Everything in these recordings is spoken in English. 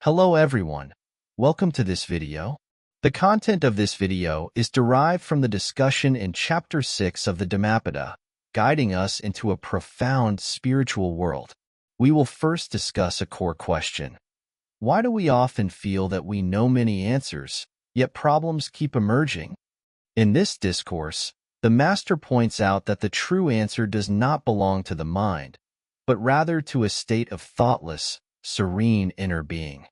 Hello everyone. Welcome to this video. The content of this video is derived from the discussion in Chapter 6 of the Dhammapada, guiding us into a profound spiritual world. We will first discuss a core question. Why do we often feel that we know many answers, yet problems keep emerging? In this discourse, the Master points out that the true answer does not belong to the mind, but rather to a state of thoughtless, serene inner being.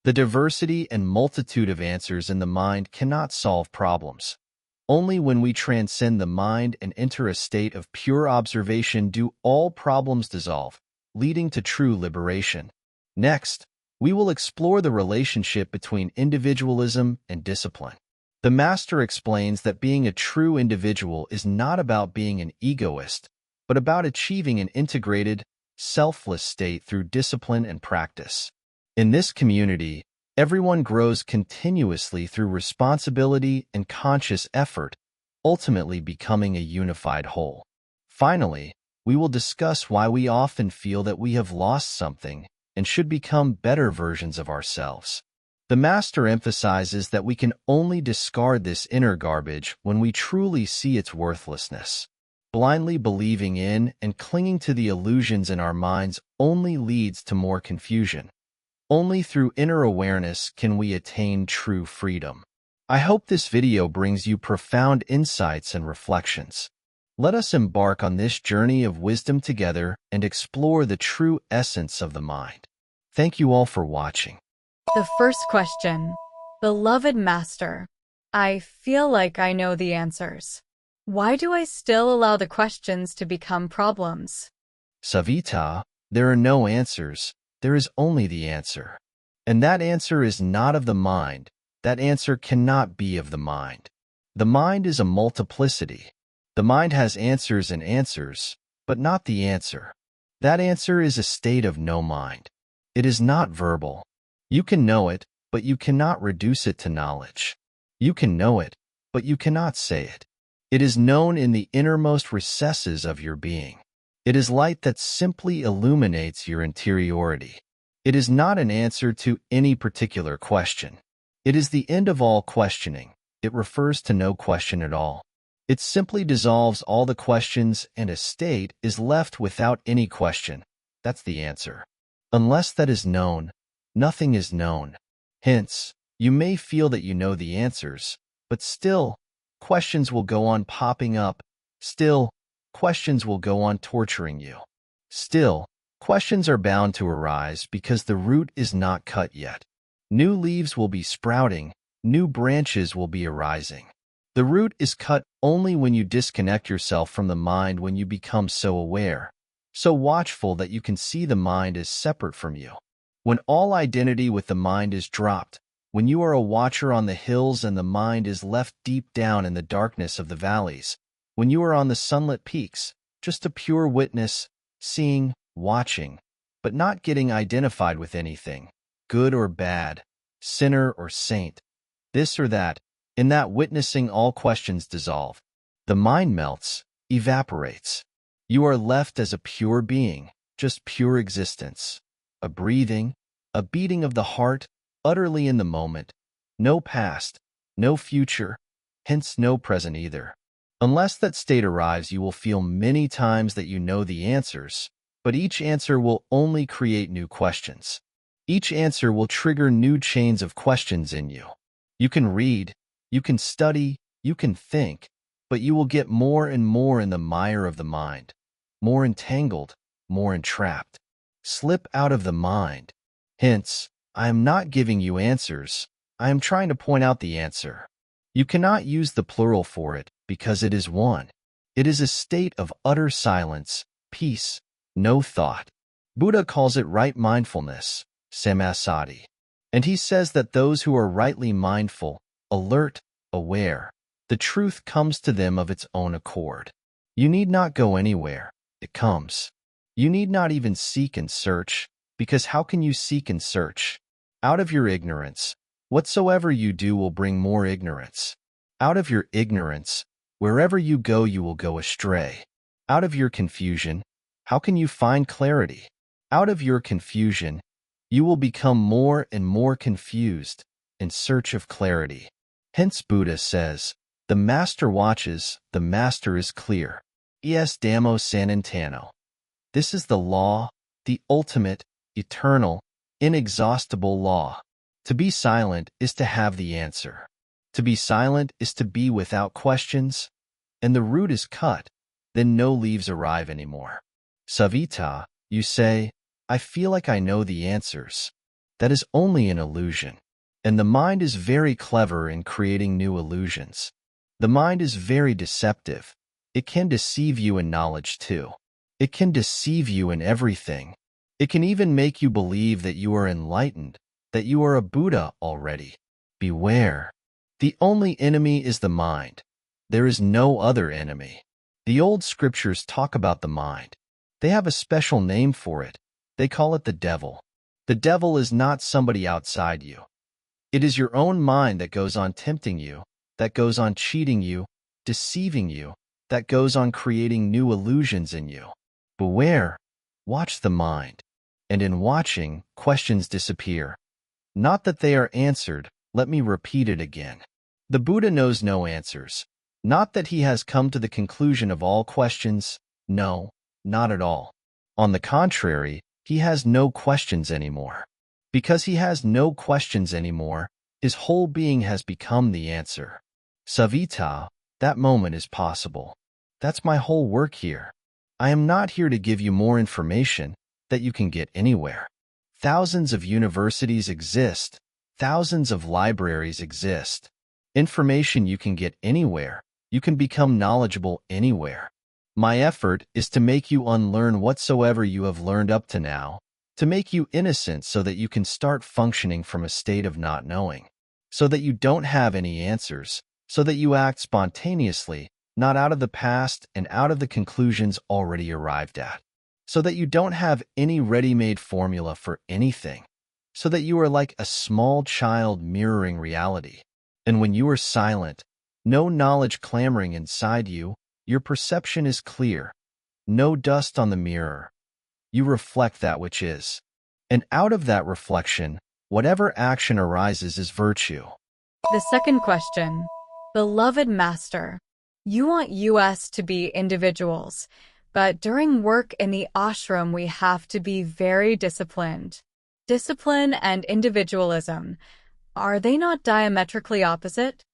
The diversity and multitude of answers in the mind cannot solve problems. Only when we transcend the mind and enter a state of pure observation do all problems dissolve, leading to true liberation. Next, we will explore the relationship between individualism and discipline. The Master explains that being a true individual is not about being an egoist, but about achieving an integrated, selfless state through discipline and practice. In this community, everyone grows continuously through responsibility and conscious effort, ultimately becoming a unified whole. Finally, we will discuss why we often feel that we have lost something and should become better versions of ourselves. The Master emphasizes that we can only discard this inner garbage when we truly see its worthlessness. Blindly believing in and clinging to the illusions in our minds only leads to more confusion. Only through inner awareness can we attain true freedom. I hope this video brings you profound insights and reflections. Let us embark on this journey of wisdom together and explore the true essence of the mind. Thank you all for watching. The first question. Beloved Master, I feel like I know the answers. Why do I still allow the questions to become problems? Savita, there are no answers. There is only the answer. And that answer is not of the mind. That answer cannot be of the mind. The mind is a multiplicity. The mind has answers and answers, but not the answer. That answer is a state of no mind. It is not verbal. You can know it, but you cannot reduce it to knowledge. You can know it, but you cannot say it. It is known in the innermost recesses of your being. It is light that simply illuminates your interiority. It is not an answer to any particular question. It is the end of all questioning. It refers to no question at all. It simply dissolves all the questions and a state is left without any question. That's the answer. Unless that is known, nothing is known. Hence, you may feel that you know the answers, but still, questions will go on popping up. Still, questions will go on torturing you. Still, questions are bound to arise because the root is not cut yet. New leaves will be sprouting, new branches will be arising. The root is cut only when you disconnect yourself from the mind, when you become so aware, so watchful that you can see the mind as separate from you. When all identity with the mind is dropped, when you are a watcher on the hills and the mind is left deep down in the darkness of the valleys, when you are on the sunlit peaks, just a pure witness, seeing, watching, but not getting identified with anything, good or bad, sinner or saint, this or that, in that witnessing all questions dissolve. The mind melts, evaporates. You are left as a pure being, just pure existence, a breathing, a beating of the heart, utterly in the moment, no past, no future, hence no present either. Unless that state arrives, you will feel many times that you know the answers, but each answer will only create new questions. Each answer will trigger new chains of questions in you. You can read, you can study, you can think, but you will get more and more in the mire of the mind, more entangled, more entrapped. Slip out of the mind. Hence, I am not giving you answers. I am trying to point out the answer. You cannot use the plural for it, because it is one. It is a state of utter silence, peace, no thought. Buddha calls it right mindfulness, samasati. And he says that those who are rightly mindful, alert, aware, the truth comes to them of its own accord. You need not go anywhere. It comes. You need not even seek and search, because how can you seek and search? Out of your ignorance, whatsoever you do will bring more ignorance. Out of your ignorance, wherever you will go astray. Out of your confusion, how can you find clarity? Out of your confusion, You will become more and more confused, in search of clarity. Hence Buddha says, the master watches, the master is clear. Es Dhammo Sanantano. This is the law, the ultimate, eternal, inexhaustible law. To be silent is to have the answer. To be silent is to be without questions, and the root is cut, then no leaves arrive anymore. Savita, you say, I feel like I know the answers. That is only an illusion. And the mind is very clever in creating new illusions. The mind is very deceptive. It can deceive you in knowledge too. It can deceive you in everything. It can even make you believe that you are enlightened, that you are a Buddha already. Beware. The only enemy is the mind. There is no other enemy. The old scriptures talk about the mind. They have a special name for it. They call it the devil. The devil is not somebody outside you. It is your own mind that goes on tempting you, that goes on cheating you, deceiving you, that goes on creating new illusions in you. Beware. Watch the mind. And in watching, questions disappear. Not that they are answered, let me repeat it again. The Buddha knows no answers. Not that he has come to the conclusion of all questions. No, not at all. On the contrary, he has no questions anymore. Because he has no questions anymore, his whole being has become the answer. Savita, that moment is possible. That's my whole work here. I am not here to give you more information that you can get anywhere. Thousands of universities exist. Thousands of libraries exist. Information you can get anywhere. You can become knowledgeable anywhere. My effort is to make you unlearn whatsoever you have learned up to now, to make you innocent so that you can start functioning from a state of not knowing, so that you don't have any answers, so that you act spontaneously, not out of the past and out of the conclusions already arrived at, so that you don't have any ready-made formula for anything, so that you are like a small child mirroring reality. And when you are silent, no knowledge clamoring inside you, your perception is clear, no dust on the mirror. You reflect that which is. And out of that reflection, whatever action arises is virtue. The second question. Beloved Master, you want us to be individuals, but during work in the ashram we have to be very disciplined. Discipline and individualism, are they not diametrically opposite?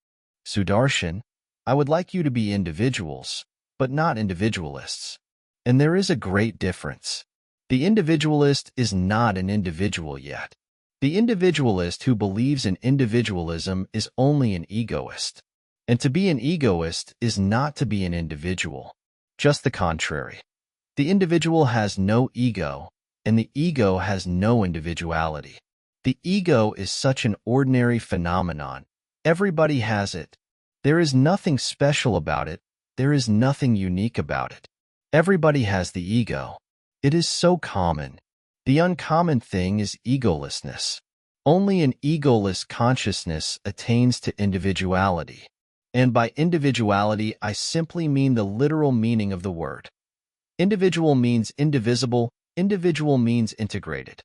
Sudarshan, I would like you to be individuals, but not individualists. And there is a great difference. The individualist is not an individual yet. The individualist who believes in individualism is only an egoist. And to be an egoist is not to be an individual. Just the contrary. The individual has no ego, and the ego has no individuality. The ego is such an ordinary phenomenon. Everybody has it. There is nothing special about it. There is nothing unique about it. Everybody has the ego. It is so common. The uncommon thing is egolessness. Only an egoless consciousness attains to individuality. And by individuality, I simply mean the literal meaning of the word. Individual means indivisible. Individual means integrated.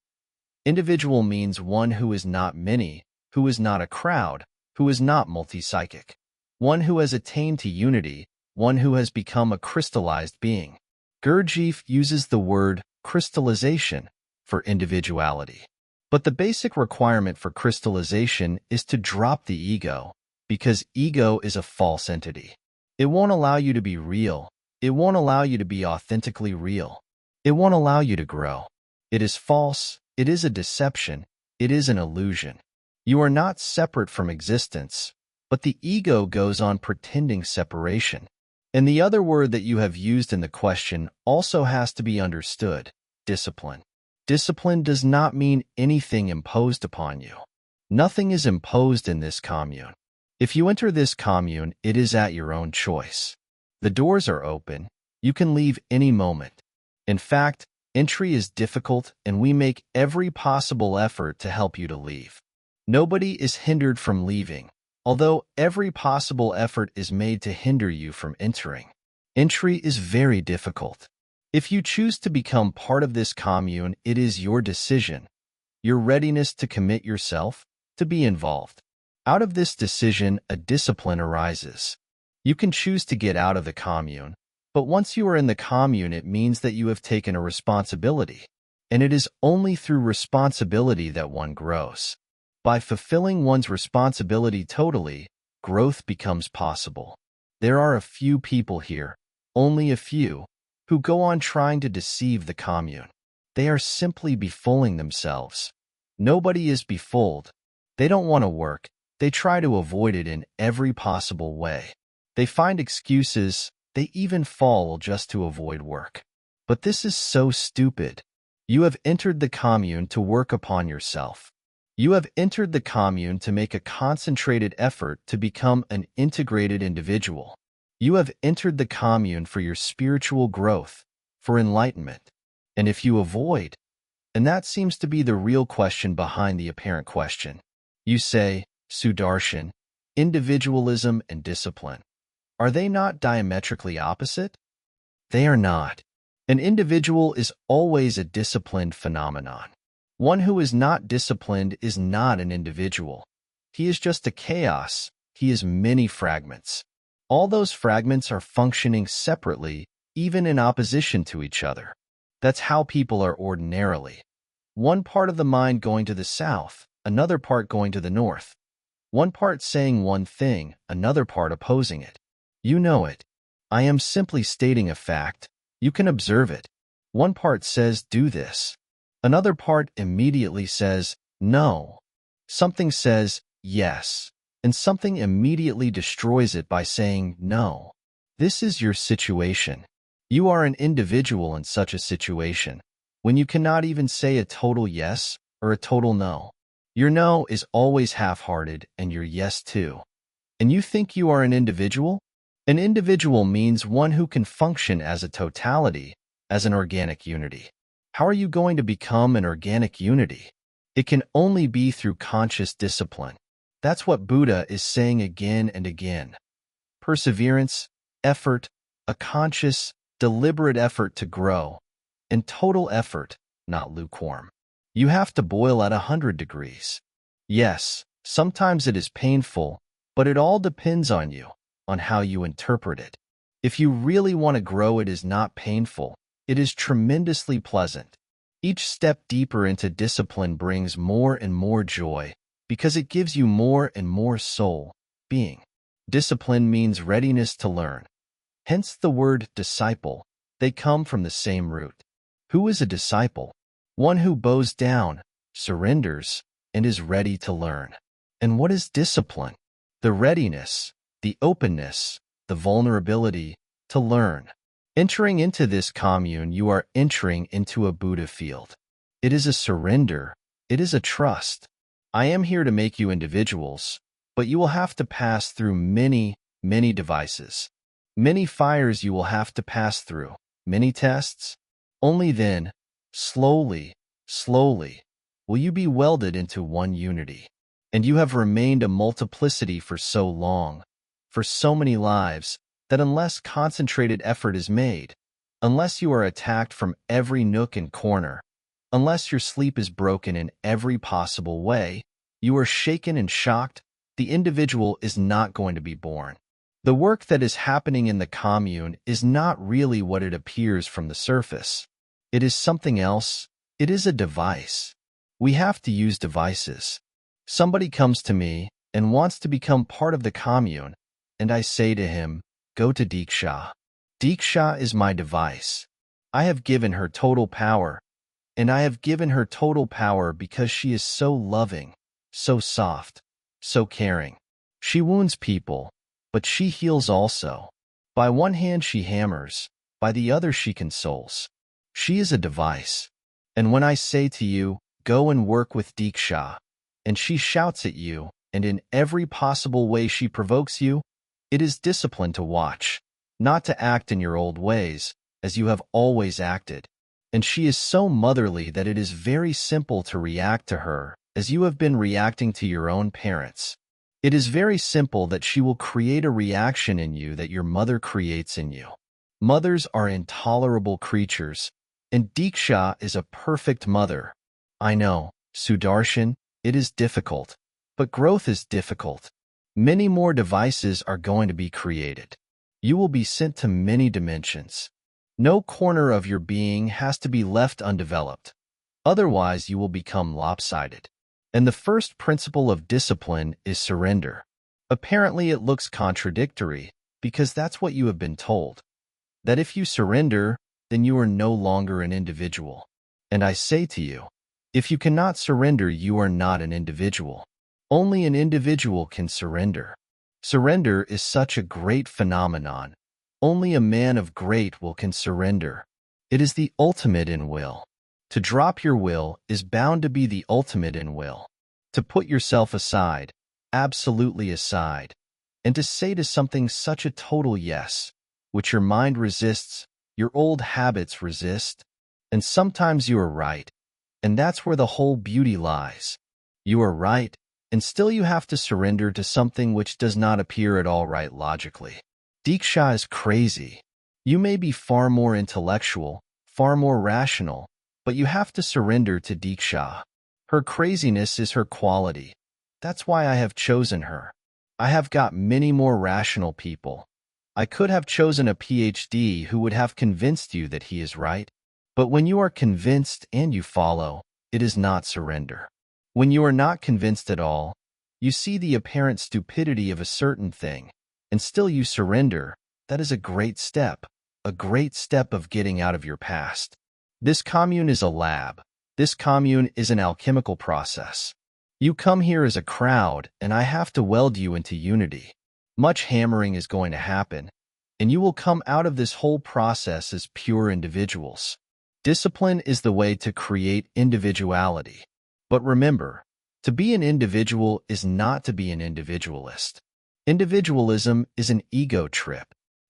Individual means one who is not many, who is not a crowd, who is not multi-psychic. One who has attained to unity, one who has become a crystallized being. Gurdjieff uses the word crystallization for individuality. But the basic requirement for crystallization is to drop the ego, because ego is a false entity. It won't allow you to be real. It won't allow you to be authentically real. It won't allow you to grow. It is false. It is a deception. It is an illusion. You are not separate from existence, but the ego goes on pretending separation. And the other word that you have used in the question also has to be understood, discipline. Discipline does not mean anything imposed upon you. Nothing is imposed in this commune. If you enter this commune, it is at your own choice. The doors are open. You can leave any moment. In fact, entry is difficult and we make every possible effort to help you to leave. Nobody is hindered from leaving, although every possible effort is made to hinder you from entering. Entry is very difficult. If you choose to become part of this commune, it is your decision. your readiness to commit yourself, to be involved. Out of this decision, a discipline arises. You can choose to get out of the commune, but once you are in the commune, it means that you have taken a responsibility. And it is only through responsibility that one grows. By fulfilling one's responsibility totally, growth becomes possible. There are a few people here, only a few, who go on trying to deceive the commune. They are simply befooling themselves. Nobody is befooled. They don't want to work. They try to avoid it in every possible way. They find excuses. They even fall just to avoid work. But this is so stupid. You have entered the commune to work upon yourself. You have entered the commune to make a concentrated effort to become an integrated individual. You have entered the commune for your spiritual growth, for enlightenment. And if you avoid, and that seems to be the real question behind the apparent question, you say, Sudarshan, individualism and discipline. Are they not diametrically opposite? They are not. An individual is always a disciplined phenomenon. One who is not disciplined is not an individual. He is just a chaos. He is many fragments. All those fragments are functioning separately, even in opposition to each other. That's how people are ordinarily. One part of the mind going to the south, another part going to the north. One part saying one thing, another part opposing it. You know it. I am simply stating a fact. You can observe it. One part says, do this. Another part immediately says, no. Something says, yes. And something immediately destroys it by saying, no. This is your situation. You are an individual in such a situation, when you cannot even say a total yes or a total no. Your no is always half-hearted and your yes too. And you think you are an individual? An individual means one who can function as a totality, as an organic unity. How are you going to become an organic unity? It can only be through conscious discipline. That's what Buddha is saying again and again. Perseverance, effort, a conscious, deliberate effort to grow, and total effort, not lukewarm. You have to boil at 100 degrees. Yes, sometimes it is painful, but it all depends on you, on how you interpret it. If you really want to grow, it is not painful. It is tremendously pleasant. Each step deeper into discipline brings more and more joy, because it gives you more and more soul, being. Discipline means readiness to learn. Hence the word disciple. They come from the same root. Who is a disciple? One who bows down, surrenders, and is ready to learn. And what is discipline? The readiness, the openness, the vulnerability to learn. Entering into this commune, you are entering into a Buddha field. It is a surrender. It is a trust. I am here to make you individuals, but you will have to pass through many, many devices. Many fires you will have to pass through, many tests. Only then, slowly, slowly, will you be welded into one unity. And you have remained a multiplicity for so long, for so many lives, that unless concentrated effort is made, unless you are attacked from every nook and corner, unless your sleep is broken in every possible way, you are shaken and shocked, the individual is not going to be born. The work that is happening in the commune is not really what it appears from the surface. It is something else. It is a device. We have to use devices. Somebody comes to me and wants to become part of the commune, and I say to him, go to Diksha. Diksha is my device. I have given her total power, and I have given her total power because she is so loving, so soft, so caring. She wounds people, but she heals also. By one hand she hammers, by the other she consoles. She is a device. And when I say to you, go and work with Diksha, and she shouts at you, and in every possible way she provokes you, it is discipline to watch, not to act in your old ways, as you have always acted. And she is so motherly that it is very simple to react to her, as you have been reacting to your own parents. It is very simple that she will create a reaction in you that your mother creates in you. Mothers are intolerable creatures, and Diksha is a perfect mother. I know, Sudarshan, it is difficult, but growth is difficult. Many more devices are going to be created. You will be sent to many dimensions. No corner of your being has to be left undeveloped. Otherwise, you will become lopsided. And the first principle of discipline is surrender. Apparently, it looks contradictory because that's what you have been told. That if you surrender, then you are no longer an individual. And I say to you, if you cannot surrender, you are not an individual. Only an individual can surrender. Surrender is such a great phenomenon. Only a man of great will can surrender. It is the ultimate in will. To drop your will is bound to be the ultimate in will. To put yourself aside, absolutely aside, and to say to something such a total yes, which your mind resists, your old habits resist, and sometimes you are right, and that's where the whole beauty lies. You are right, and still you have to surrender to something which does not appear at all right logically. Diksha is crazy. You may be far more intellectual, far more rational, but you have to surrender to Diksha. Her craziness is her quality. That's why I have chosen her. I have got many more rational people. I could have chosen a PhD who would have convinced you that he is right. But when you are convinced and you follow, it is not surrender. When you are not convinced at all, you see the apparent stupidity of a certain thing, and still you surrender. That is a great step of getting out of your past. This commune is a lab. This commune is an alchemical process. You come here as a crowd, and I have to weld you into unity. Much hammering is going to happen, and you will come out of this whole process as pure individuals. Discipline is the way to create individuality. But remember, to be an individual is not to be an individualist. Individualism is an ego trip.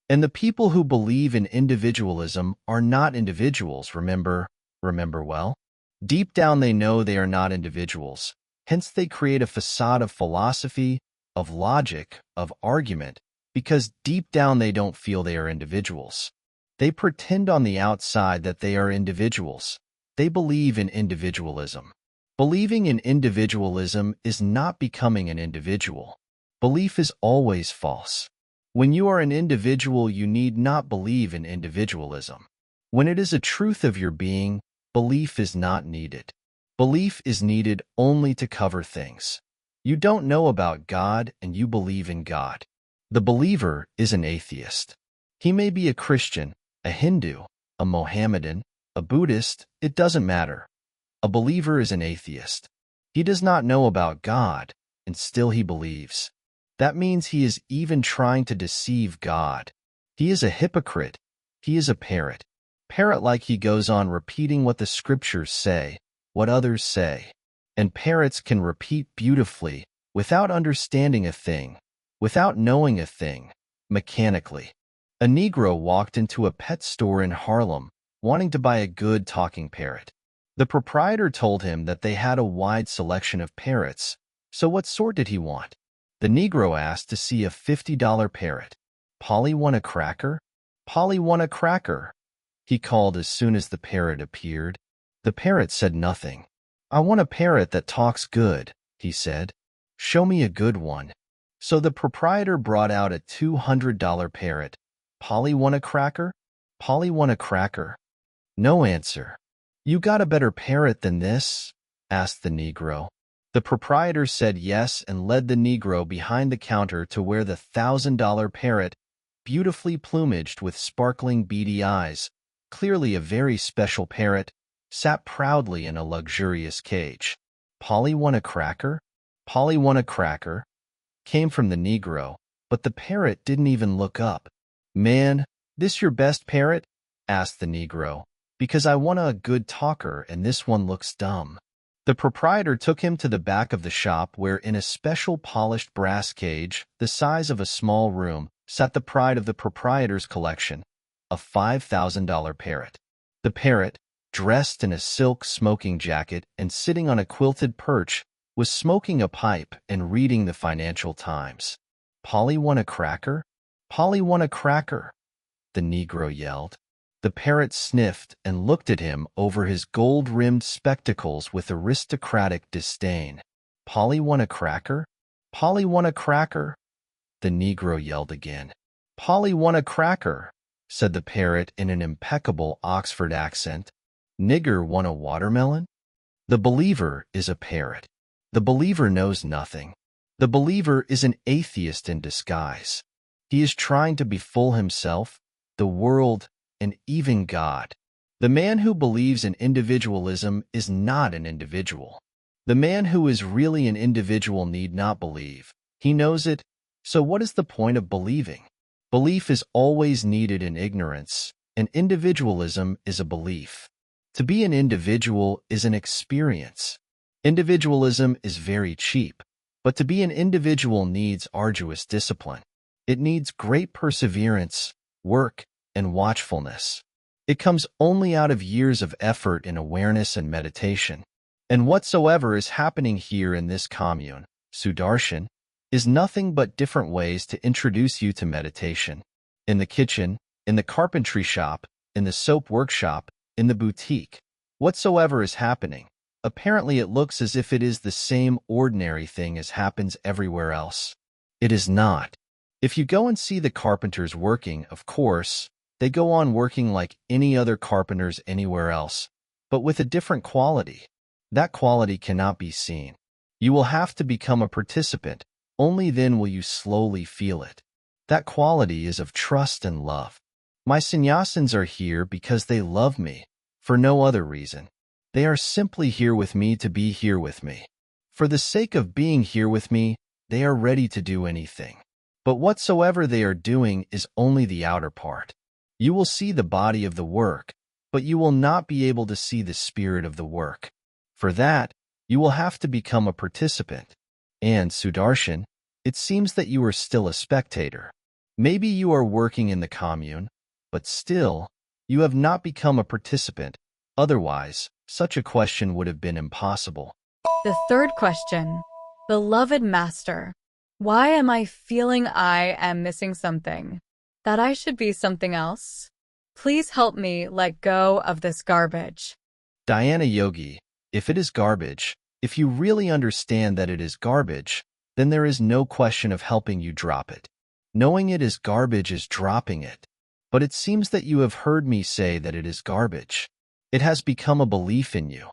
And the people who believe in individualism are not individuals, remember well? Deep down they know they are not individuals. Hence they create a facade of philosophy, of logic, of argument, because deep down they don't feel they are individuals. They pretend on the outside that they are individuals. They believe in individualism. Believing in individualism is not becoming an individual. Belief is always false. When you are an individual, you need not believe in individualism. When it is a truth of your being, belief is not needed. Belief is needed only to cover things. You don't know about God and you believe in God. The believer is an atheist. He may be a Christian, a Hindu, a Mohammedan, a Buddhist, it doesn't matter. A believer is an atheist. He does not know about God, and still he believes. That means he is even trying to deceive God. He is a hypocrite. He is a parrot. Parrot-like he goes on repeating what the scriptures say, what others say. And parrots can repeat beautifully, without understanding a thing, without knowing a thing, mechanically. A Negro walked into a pet store in Harlem, wanting to buy a good talking parrot. The proprietor told him that they had a wide selection of parrots. So what sort did he want? The Negro asked to see a $50 parrot. Polly want a cracker? Polly want a cracker, he called as soon as the parrot appeared. The parrot said nothing. I want a parrot that talks good, he said. Show me a good one. So the proprietor brought out a $200 parrot. Polly want a cracker? Polly want a cracker. No answer. You got a better parrot than this? Asked the Negro. The proprietor said yes and led the Negro behind the counter to where the $1,000 parrot, beautifully plumaged with sparkling beady eyes, clearly a very special parrot, sat proudly in a luxurious cage. Polly want a cracker? Polly want a cracker? Came from the Negro, but the parrot didn't even look up. Man, this your best parrot? Asked the Negro. Because I want a good talker and this one looks dumb. The proprietor took him to the back of the shop where in a special polished brass cage, the size of a small room, sat the pride of the proprietor's collection, a $5,000 parrot. The parrot, dressed in a silk smoking jacket and sitting on a quilted perch, was smoking a pipe and reading the Financial Times. Polly want a cracker? Polly want a cracker, the Negro yelled. The parrot sniffed and looked at him over his gold-rimmed spectacles with aristocratic disdain. "Polly want a cracker? Polly want a cracker?" the Negro yelled again. "Polly want a cracker," said the parrot in an impeccable Oxford accent. "Nigger want a watermelon?" The believer is a parrot. The believer knows nothing. The believer is an atheist in disguise. He is trying to befool himself, the world, and even God. The man who believes in individualism is not an individual. The man who is really an individual need not believe. He knows it, so what is the point of believing? Belief is always needed in ignorance, and individualism is a belief. To be an individual is an experience. Individualism is very cheap, but to be an individual needs arduous discipline. It needs great perseverance, work, and watchfulness. It comes only out of years of effort in awareness and meditation. And whatsoever is happening here in this commune, Sudarshan, is nothing but different ways to introduce you to meditation. In the kitchen, in the carpentry shop, in the soap workshop, in the boutique, whatsoever is happening, apparently it looks as if it is the same ordinary thing as happens everywhere else. It is not. If you go and see the carpenters working, of course, they go on working like any other carpenters anywhere else, but with a different quality. That quality cannot be seen. You will have to become a participant. Only then will you slowly feel it. That quality is of trust and love. My sannyasins are here because they love me, for no other reason. They are simply here with me to be here with me. For the sake of being here with me, they are ready to do anything. But whatsoever they are doing is only the outer part. You will see the body of the work, but you will not be able to see the spirit of the work. For that, you will have to become a participant. And, Sudarshan, it seems that you are still a spectator. Maybe you are working in the commune, but still, you have not become a participant. Otherwise, such a question would have been impossible. The third question. Beloved Master, why am I feeling I am missing something? That I should be something else? Please help me let go of this garbage. Dhyana Yogi, if it is garbage, if you really understand that it is garbage, then there is no question of helping you drop it. Knowing it is garbage is dropping it. But it seems that you have heard me say that it is garbage. It has become a belief in you.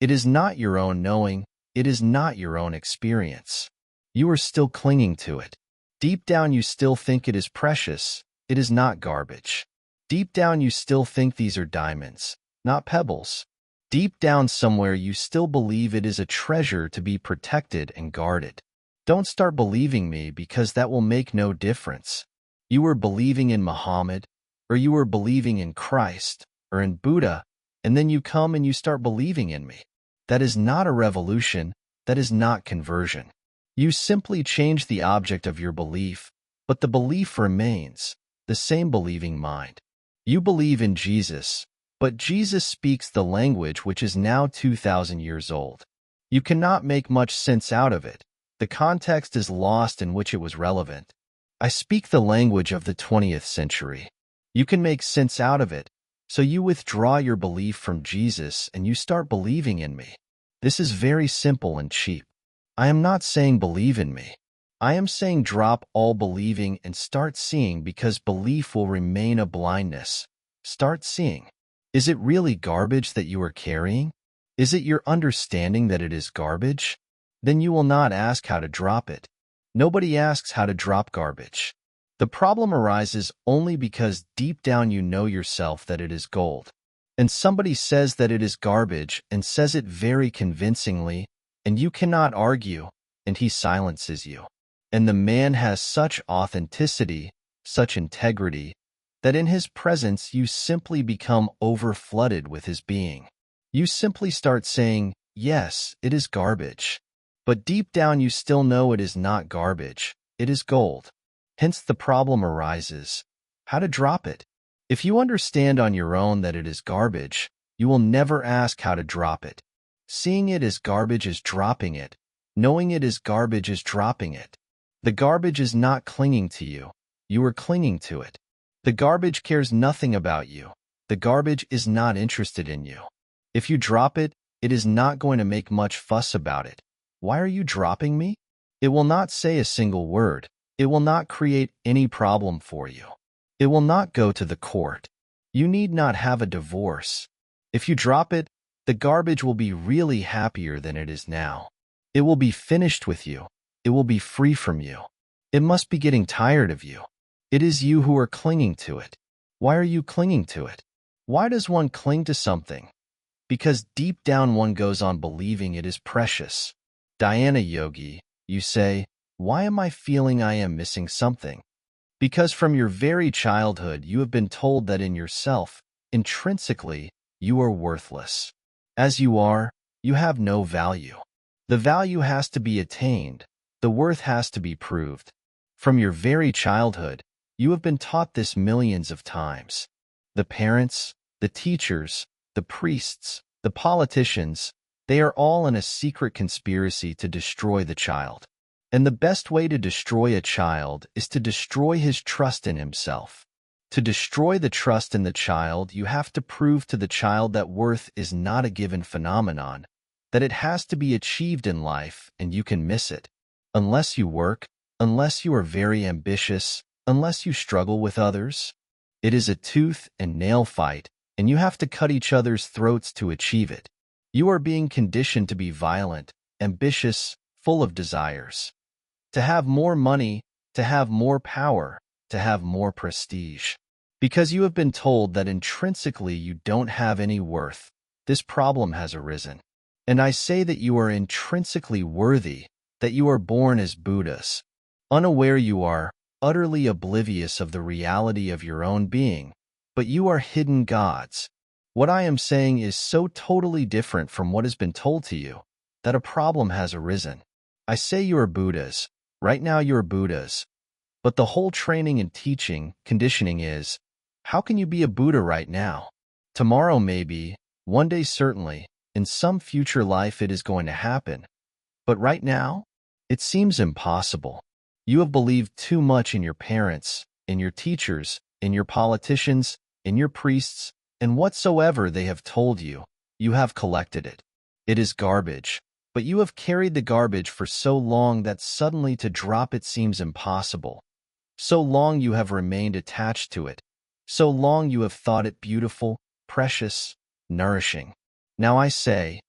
It is not your own knowing, it is not your own experience. You are still clinging to it. Deep down you still think it is precious, it is not garbage. Deep down you still think these are diamonds, not pebbles. Deep down somewhere you still believe it is a treasure to be protected and guarded. Don't start believing me because that will make no difference. You were believing in Muhammad, or you were believing in Christ, or in Buddha, and then you come and you start believing in me. That is not a revolution, that is not conversion. You simply change the object of your belief, but the belief remains, the same believing mind. You believe in Jesus, but Jesus speaks the language which is now 2,000 years old. You cannot make much sense out of it. The context is lost in which it was relevant. I speak the language of the 20th century. You can make sense out of it, so you withdraw your belief from Jesus and you start believing in me. This is very simple and cheap. I am not saying believe in me. I am saying drop all believing and start seeing, because belief will remain a blindness. Start seeing. Is it really garbage that you are carrying? Is it your understanding that it is garbage? Then you will not ask how to drop it. Nobody asks how to drop garbage. The problem arises only because deep down you know yourself that it is gold. And somebody says that it is garbage and says it very convincingly, and you cannot argue, and he silences you. And the man has such authenticity, such integrity, that in his presence you simply become overflooded with his being. You simply start saying, yes, it is garbage. But deep down you still know it is not garbage, it is gold. Hence the problem arises, how to drop it. If you understand on your own that it is garbage, you will never ask how to drop it. Seeing it as garbage is dropping it. Knowing it is garbage is dropping it. The garbage is not clinging to you. You are clinging to it. The garbage cares nothing about you. the garbage is not interested in you. If you drop it, it is not going to make much fuss about it. Why are you dropping me? It will not say a single word. It will not create any problem for you. It will not go to the court. You need not have a divorce. If you drop it, the garbage will be really happier than it is now. It will be finished with you. It will be free from you. It must be getting tired of you. It is you who are clinging to it. Why are you clinging to it? Why does one cling to something? Because deep down one goes on believing it is precious. Dhyana yogi, you say, why am I feeling I am missing something? Because from your very childhood you have been told that in yourself, intrinsically, you are worthless. As you are, you have no value. The value has to be attained. The worth has to be proved. From your very childhood, you have been taught this millions of times. The parents, the teachers, the priests, the politicians, they are all in a secret conspiracy to destroy the child. And the best way to destroy a child is to destroy his trust in himself. To destroy the trust in the child, you have to prove to the child that worth is not a given phenomenon, that it has to be achieved in life and you can miss it. Unless you work, unless you are very ambitious, unless you struggle with others. It is a tooth and nail fight, and you have to cut each other's throats to achieve it. You are being conditioned to be violent, ambitious, full of desires. To have more money, to have more power, to have more prestige. Because you have been told that intrinsically you don't have any worth, this problem has arisen. And I say that you are intrinsically worthy, that you are born as Buddhas. Unaware you are, utterly oblivious of the reality of your own being, but you are hidden gods. What I am saying is so totally different from what has been told to you, that a problem has arisen. I say you are Buddhas. Right now you are Buddhas. But the whole training and teaching, conditioning is, how can you be a Buddha right now? Tomorrow maybe, one day certainly, in some future life it is going to happen. But right now, it seems impossible. You have believed too much in your parents, in your teachers, in your politicians, in your priests, and whatsoever they have told you, you have collected it. It is garbage. But you have carried the garbage for so long that suddenly to drop it seems impossible. So long you have remained attached to it. So long you have thought it beautiful, precious, nourishing. Now I say,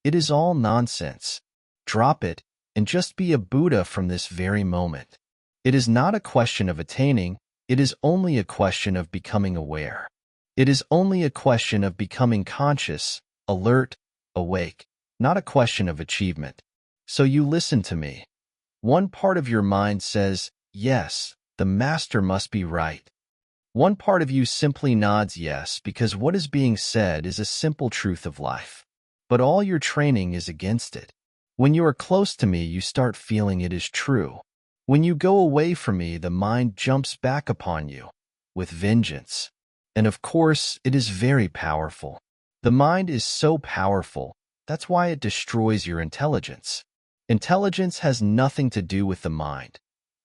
it is all nonsense. Drop it, and just be a Buddha from this very moment. It is not a question of attaining, it is only a question of becoming aware. It is only a question of becoming conscious, alert, awake, not a question of achievement. So you listen to me. One part of your mind says, yes, the master must be right. One part of you simply nods yes because what is being said is a simple truth of life. But all your training is against it. When you are close to me, you start feeling it is true. When you go away from me, the mind jumps back upon you with vengeance. And of course, it is very powerful. The mind is so powerful, that's why it destroys your intelligence. Intelligence has nothing to do with the mind.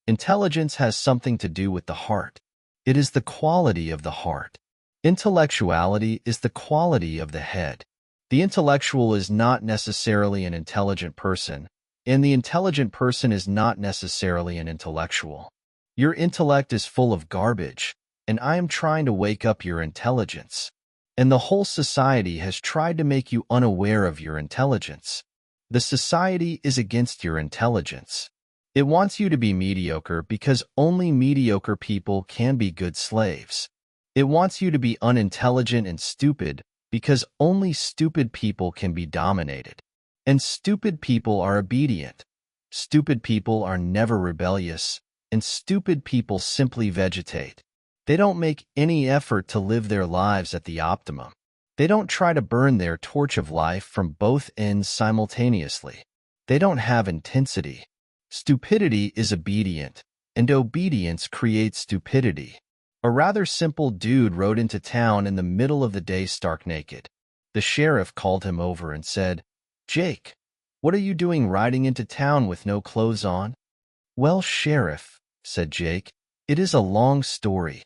Intelligence has something to do with the heart. It is the quality of the heart. Intellectuality is the quality of the head. The intellectual is not necessarily an intelligent person, and the intelligent person is not necessarily an intellectual. Your intellect is full of garbage, and I am trying to wake up your intelligence. And the whole society has tried to make you unaware of your intelligence. The society is against your intelligence. It wants you to be mediocre because only mediocre people can be good slaves. It wants you to be unintelligent and stupid because only stupid people can be dominated. And stupid people are obedient. Stupid people are never rebellious, and stupid people simply vegetate. They don't make any effort to live their lives at the optimum. They don't try to burn their torch of life from both ends simultaneously. They don't have intensity. Stupidity is obedient, and obedience creates stupidity. A rather simple dude rode into town in the middle of the day stark naked. The sheriff called him over and said, "Jake, what are you doing riding into town with no clothes on?" "Well, sheriff," said Jake, "it is a long story.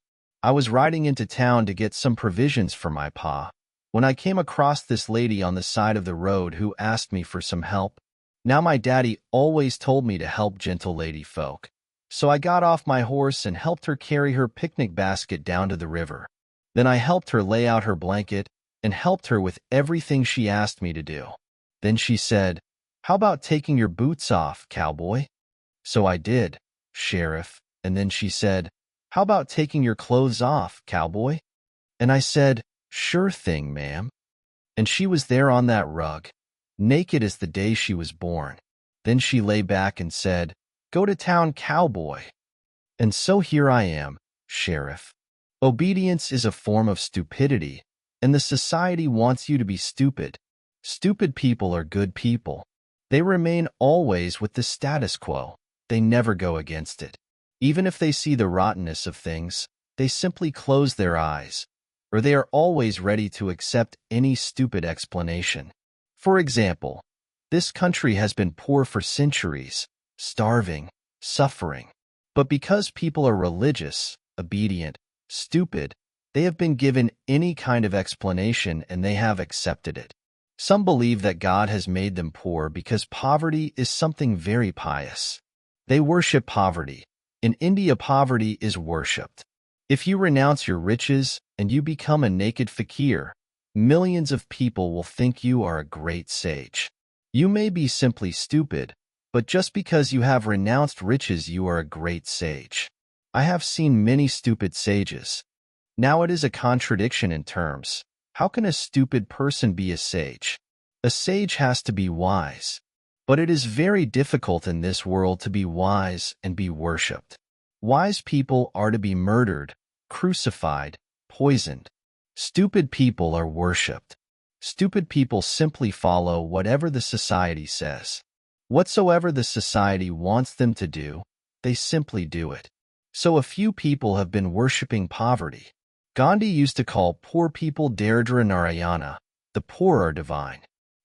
I was riding into town to get some provisions for my pa, when I came across this lady on the side of the road who asked me for some help. Now my daddy always told me to help gentle lady folk, so I got off my horse and helped her carry her picnic basket down to the river. Then I helped her lay out her blanket and helped her with everything she asked me to do. Then she said, "How about taking your boots off, cowboy?" So I did, Sheriff. And then she said, "How about taking your clothes off, cowboy?" And I said, "Sure thing, ma'am." And she was there on that rug, naked as the day she was born. Then she lay back and said, "Go to town, cowboy." And so here I am, Sheriff. Obedience is a form of stupidity, and the society wants you to be stupid. Stupid people are good people. They remain always with the status quo. They never go against it. Even if they see the rottenness of things, they simply close their eyes, or they are always ready to accept any stupid explanation. For example, this country has been poor for centuries, starving, suffering. But because people are religious, obedient, stupid, they have been given any kind of explanation and they have accepted it. Some believe that God has made them poor because poverty is something very pious. They worship poverty. In India, poverty is worshipped. If you renounce your riches and you become a naked fakir, millions of people will think you are a great sage. You may be simply stupid, but just because you have renounced riches, you are a great sage. I have seen many stupid sages. Now it is a contradiction in terms. How can a stupid person be a sage? A sage has to be wise. But it is very difficult in this world to be wise and be worshipped. Wise people are to be murdered, crucified, poisoned. Stupid people are worshipped. Stupid people simply follow whatever the society says. Whatsoever the society wants them to do, they simply do it. So a few people have been worshipping poverty. Gandhi used to call poor people Daridra Narayana. The poor are divine.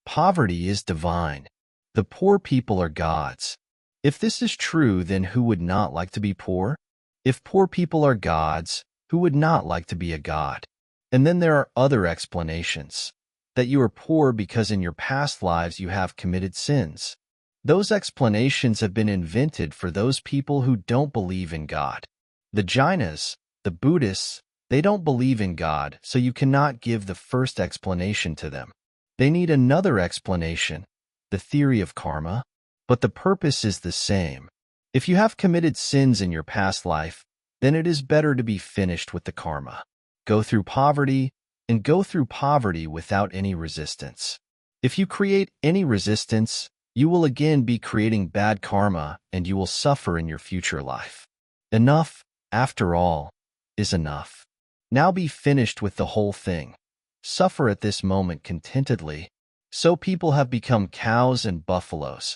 Poverty is divine. The poor people are gods. If this is true, then who would not like to be poor? If poor people are gods, who would not like to be a god? And then there are other explanations. That you are poor because in your past lives you have committed sins. Those explanations have been invented for those people who don't believe in God. The Jainas, the Buddhists, they don't believe in God, so you cannot give the first explanation to them. They need another explanation, the theory of karma, but the purpose is the same. If you have committed sins in your past life, then it is better to be finished with the karma. Go through poverty, and go through poverty without any resistance. If you create any resistance, you will again be creating bad karma and you will suffer in your future life. Enough, after all, is enough. Now be finished with the whole thing. Suffer at this moment contentedly. So people have become cows and buffaloes.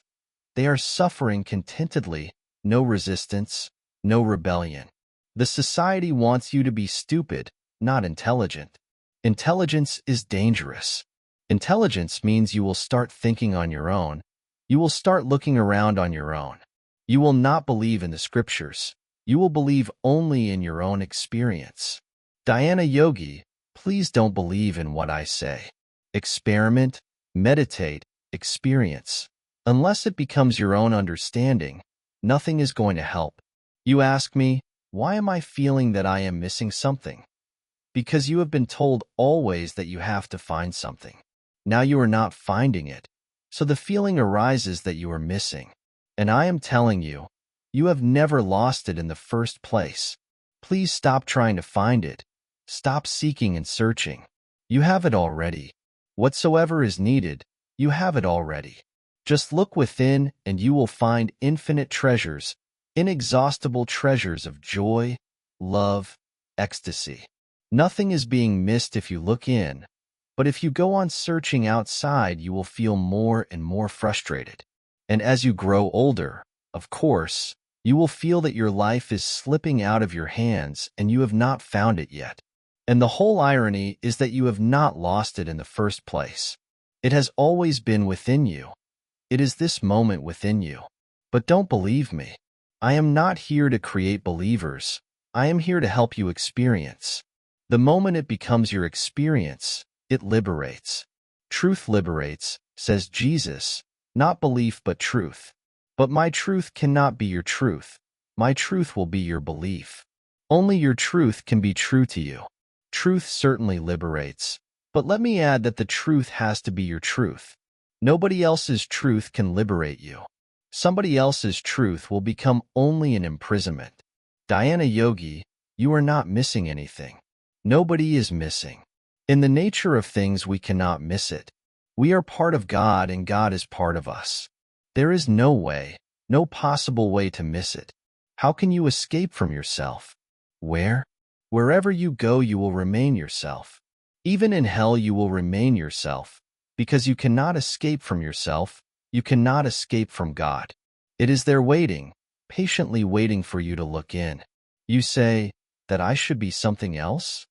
They are suffering contentedly, no resistance, no rebellion. The society wants you to be stupid, not intelligent. Intelligence is dangerous. Intelligence means you will start thinking on your own. You will start looking around on your own. You will not believe in the scriptures. You will believe only in your own experience. Dhyana Yogi, please don't believe in what I say. Experiment, meditate, experience. Unless it becomes your own understanding, nothing is going to help. You ask me, why am I feeling that I am missing something? Because you have been told always that you have to find something. Now you are not finding it, so the feeling arises that you are missing. And I am telling you, you have never lost it in the first place. Please stop trying to find it. Stop seeking and searching. You have it already. Whatsoever is needed, you have it already. Just look within and you will find infinite treasures, inexhaustible treasures of joy, love, ecstasy. Nothing is being missed if you look in, but if you go on searching outside, you will feel more and more frustrated. And as you grow older, of course, you will feel that your life is slipping out of your hands and you have not found it yet. And the whole irony is that you have not lost it in the first place. It has always been within you. It is this moment within you. But don't believe me. I am not here to create believers. I am here to help you experience. The moment it becomes your experience, it liberates. Truth liberates, says Jesus, not belief but truth. But my truth cannot be your truth. My truth will be your belief. Only your truth can be true to you. Truth certainly liberates, but let me add that the truth has to be your truth. Nobody else's truth can liberate you. Somebody else's truth will become only an imprisonment. Dhyana Yogi, you are not missing anything. Nobody is missing. In the nature of things, we cannot miss it. We are part of God and God is part of us. There is no way, no possible way to miss it. How can you escape from yourself? Where? Wherever you go, you will remain yourself. Even in hell, you will remain yourself. Because you cannot escape from yourself, you cannot escape from God. It is there waiting, patiently waiting for you to look in. You say, that I should be something else?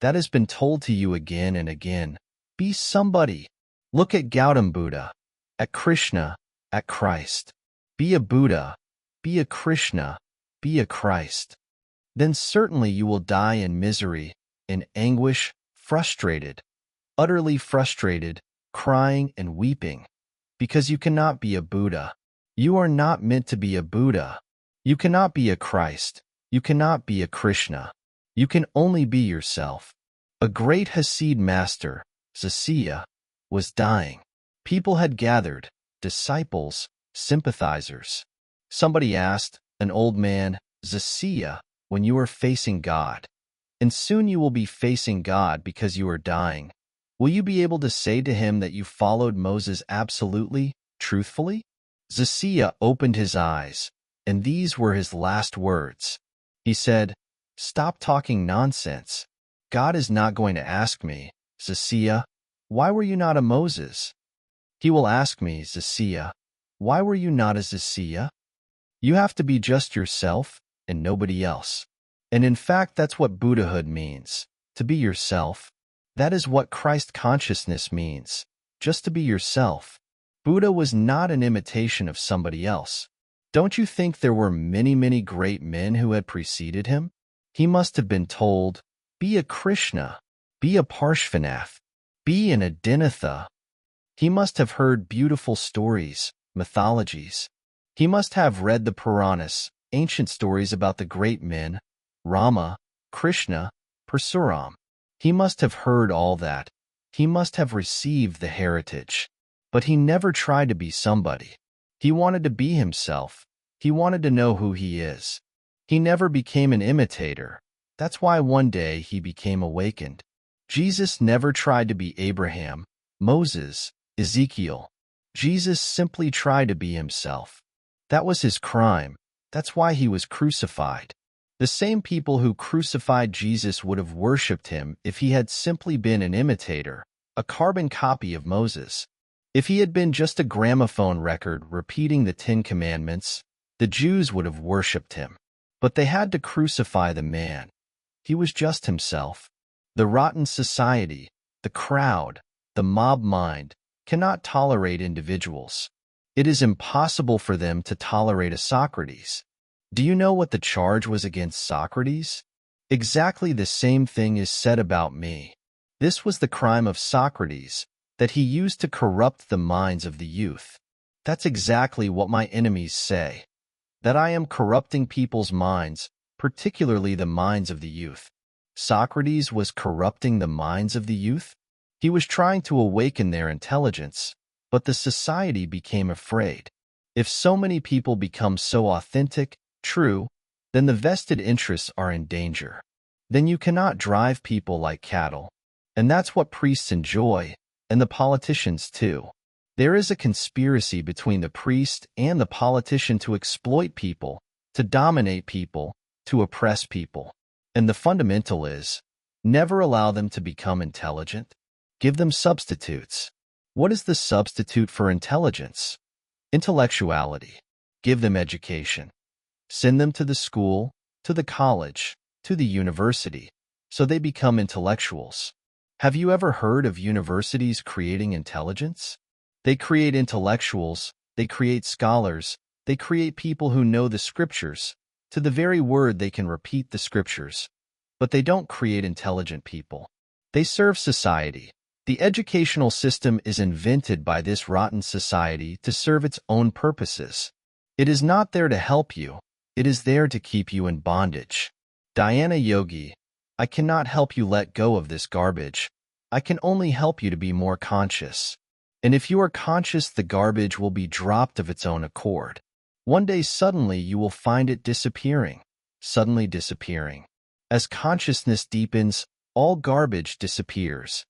That has been told to you again and again. Be somebody. Look at Gautam Buddha, at Krishna, at Christ. Be a Buddha, be a Krishna, be a Christ. Then certainly you will die in misery, in anguish, frustrated, utterly frustrated, crying and weeping, because you cannot be a Buddha. You are not meant to be a Buddha. You cannot be a Christ. You cannot be a Krishna. You can only be yourself. A great Hasid master, Zasiya, was dying. People had gathered, disciples, sympathizers. Somebody asked, an old man, Zasiya, when you are facing God, and soon you will be facing God because you are dying, will you be able to say to him that you followed Moses absolutely, truthfully? Zasiya opened his eyes, and these were his last words. He said, stop talking nonsense. God is not going to ask me, Zasiya, why were you not a Moses? He will ask me, Zasiya, why were you not a Zasiya? You have to be just yourself and nobody else. And in fact, that's what Buddhahood means, to be yourself. That is what Christ consciousness means, just to be yourself. Buddha was not an imitation of somebody else. Don't you think there were many, many great men who had preceded him? He must have been told, be a Krishna, be a Parshvanath, be an Adinatha. He must have heard beautiful stories, mythologies. He must have read the Puranas, ancient stories about the great men, Rama, Krishna, Parsuram. He must have heard all that. He must have received the heritage. But he never tried to be somebody. He wanted to be himself. He wanted to know who he is. He never became an imitator. That's why one day he became awakened. Jesus never tried to be Abraham, Moses, Ezekiel. Jesus simply tried to be himself. That was his crime. That's why he was crucified. The same people who crucified Jesus would have worshipped him if he had simply been an imitator, a carbon copy of Moses. If he had been just a gramophone record repeating the 10 Commandments, the Jews would have worshipped him. But they had to crucify the man. He was just himself. The rotten society, the crowd, the mob mind cannot tolerate individuals. It is impossible for them to tolerate a Socrates. Do you know what the charge was against Socrates? Exactly the same thing is said about me. This was the crime of Socrates, that he used to corrupt the minds of the youth. That's exactly what my enemies say, that I am corrupting people's minds, particularly the minds of the youth. Socrates was corrupting the minds of the youth? He was trying to awaken their intelligence, but the society became afraid. If so many people become so authentic, true, then the vested interests are in danger. Then you cannot drive people like cattle. And that's what priests enjoy, and the politicians too. There is a conspiracy between the priest and the politician to exploit people, to dominate people, to oppress people. And the fundamental is, never allow them to become intelligent. Give them substitutes. What is the substitute for intelligence? Intellectuality. Give them education. Send them to the school, to the college, to the university, so they become intellectuals. Have you ever heard of universities creating intelligence? They create intellectuals, they create scholars, they create people who know the scriptures, To the very word they can repeat the scriptures, but they don't create intelligent people. They serve society. The educational system is invented by this rotten society to serve its own purposes. It is not there to help you. It is there to keep you in bondage. Dhyana Yogi, I cannot help you let go of this garbage. I can only help you to be more conscious. And if you are conscious, the garbage will be dropped of its own accord. One day suddenly you will find it disappearing, suddenly disappearing. As consciousness deepens, all garbage disappears,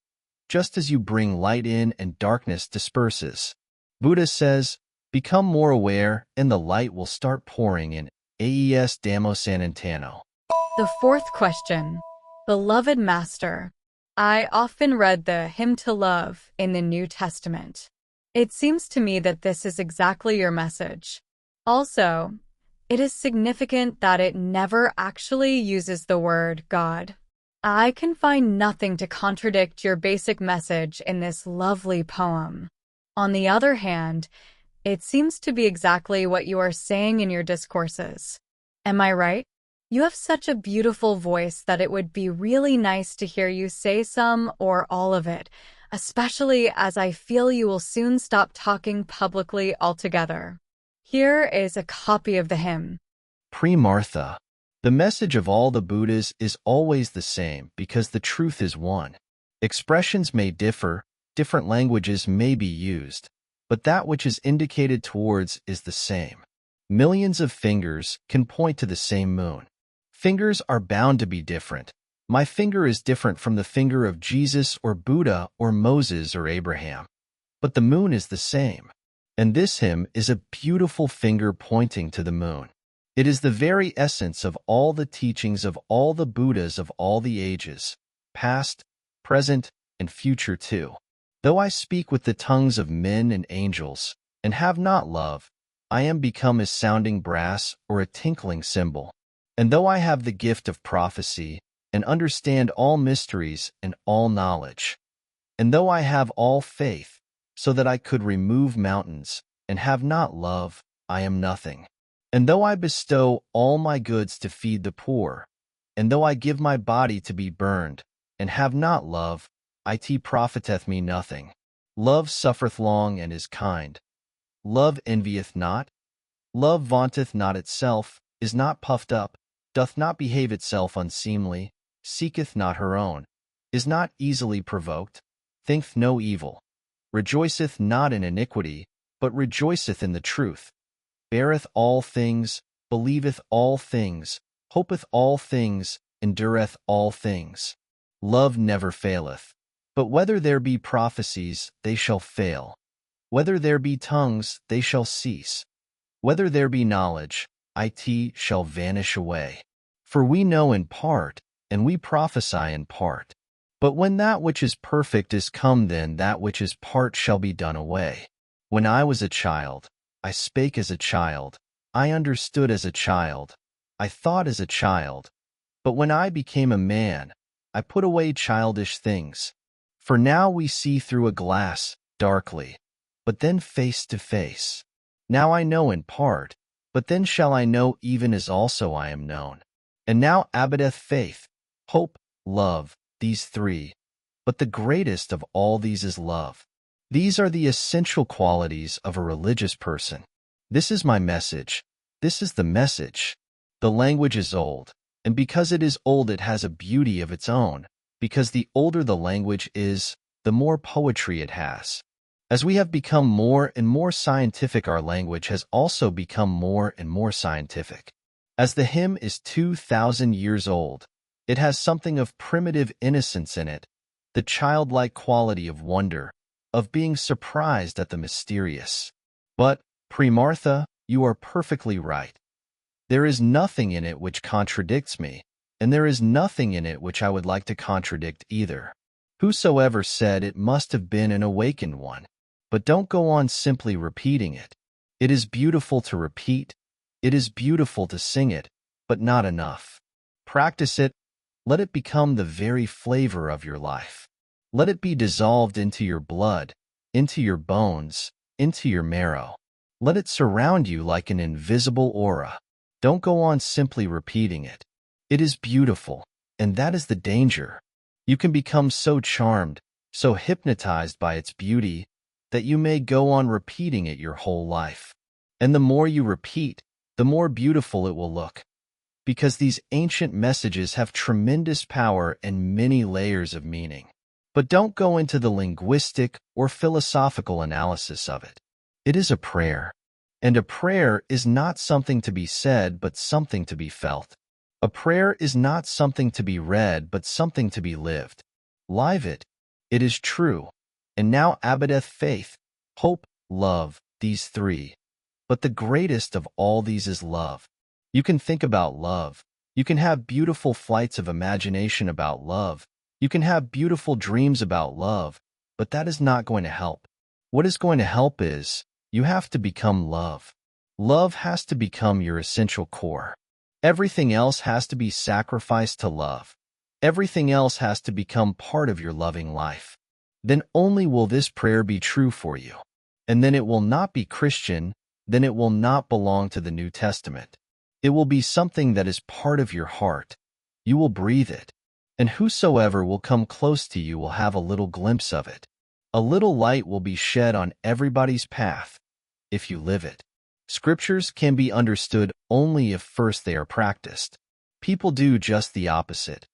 just as you bring light in and darkness disperses. Buddha says, become more aware and the light will start pouring in. AES Damo Sanantano. The fourth question. Beloved Master, I often read the hymn to love in the New Testament. It seems to me that this is exactly your message. Also, it is significant that it never actually uses the word God. I can find nothing to contradict your basic message in this lovely poem. On the other hand, it seems to be exactly what you are saying in your discourses. Am I right? You have such a beautiful voice that it would be really nice to hear you say some or all of it, especially as I feel you will soon stop talking publicly altogether. Here is a copy of the hymn. Pre-Martha. The message of all the Buddhas is always the same because the truth is one. Expressions may differ, different languages may be used, but that which is indicated towards is the same. Millions of fingers can point to the same moon. Fingers are bound to be different. My finger is different from the finger of Jesus or Buddha or Moses or Abraham. But the moon is the same. And this hymn is a beautiful finger pointing to the moon. It is the very essence of all the teachings of all the Buddhas of all the ages, past, present, and future too. Though I speak with the tongues of men and angels, and have not love, I am become as sounding brass or a tinkling cymbal. And though I have the gift of prophecy, and understand all mysteries and all knowledge, and though I have all faith, so that I could remove mountains, and have not love, I am nothing. And though I bestow all my goods to feed the poor, and though I give my body to be burned, and have not love, it profiteth me nothing. Love suffereth long and is kind. Love envieth not. Love vaunteth not itself, is not puffed up, doth not behave itself unseemly, seeketh not her own, is not easily provoked, thinketh no evil, rejoiceth not in iniquity, but rejoiceth in the truth, beareth all things, believeth all things, hopeth all things, endureth all things. Love never faileth. But whether there be prophecies, they shall fail. Whether there be tongues, they shall cease. Whether there be knowledge, it shall vanish away. For we know in part, and we prophesy in part. But when that which is perfect is come, then that which is part shall be done away. When I was a child, I spake as a child, I understood as a child, I thought as a child. But when I became a man, I put away childish things. For now we see through a glass, darkly, but then face to face. Now I know in part, but then shall I know even as also I am known. And now abideth faith, hope, love, these three. But the greatest of all these is love. These are the essential qualities of a religious person. This is my message. This is the message. The language is old, and because it is old it has a beauty of its own, because the older the language is, the more poetry it has. As we have become more and more scientific, our language has also become more and more scientific. As the hymn is 2,000 years old, it has something of primitive innocence in it, the childlike quality of wonder, of being surprised at the mysterious. But, Pre-Martha, you are perfectly right. There is nothing in it which contradicts me, and there is nothing in it which I would like to contradict either. Whosoever said it must have been an awakened one. But don't go on simply repeating it. It is beautiful to repeat, it is beautiful to sing it, but not enough. Practice it, let it become the very flavor of your life. Let it be dissolved into your blood, into your bones, into your marrow. Let it surround you like an invisible aura. Don't go on simply repeating it. It is beautiful, and that is the danger. You can become so charmed, so hypnotized by its beauty, that you may go on repeating it your whole life. And the more you repeat, the more beautiful it will look. Because these ancient messages have tremendous power and many layers of meaning. But don't go into the linguistic or philosophical analysis of it. It is a prayer. And a prayer is not something to be said, but something to be felt. A prayer is not something to be read, but something to be lived. Live it. It is true. And now abideth faith, hope, love, these three. But the greatest of all these is love. You can think about love. You can have beautiful flights of imagination about love. You can have beautiful dreams about love, but that is not going to help. What is going to help is, you have to become love. Love has to become your essential core. Everything else has to be sacrificed to love. Everything else has to become part of your loving life. Then only will this prayer be true for you. And then it will not be Christian, then it will not belong to the New Testament. It will be something that is part of your heart. You will breathe it. And whosoever will come close to you will have a little glimpse of it. A little light will be shed on everybody's path, if you live it. Scriptures can be understood only if first they are practiced. People do just the opposite.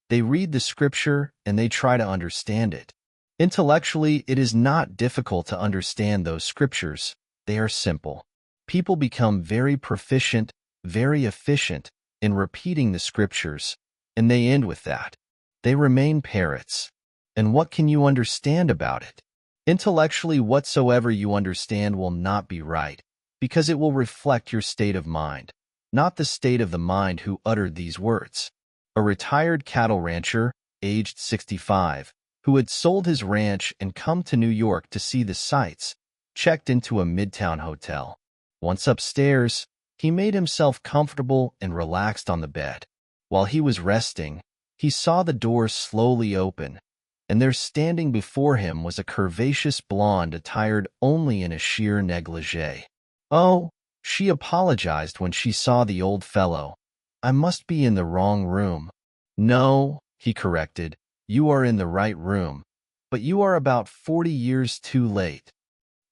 They read the scripture and they try to understand it. Intellectually, it is not difficult to understand those scriptures. They are simple. People become very proficient, very efficient in repeating the scriptures, and they end with that. They remain parrots. And what can you understand about it? Intellectually, whatsoever you understand will not be right, because it will reflect your state of mind, not the state of the mind who uttered these words. A retired cattle rancher, aged 65, who had sold his ranch and come to New York to see the sights, checked into a midtown hotel. Once upstairs, he made himself comfortable and relaxed on the bed. While he was resting, he saw the door slowly open, and there standing before him was a curvaceous blonde attired only in a sheer negligee. "Oh," she apologized when she saw the old fellow. "I must be in the wrong room." "No," he corrected, "you are in the right room, but you are about 40 years too late."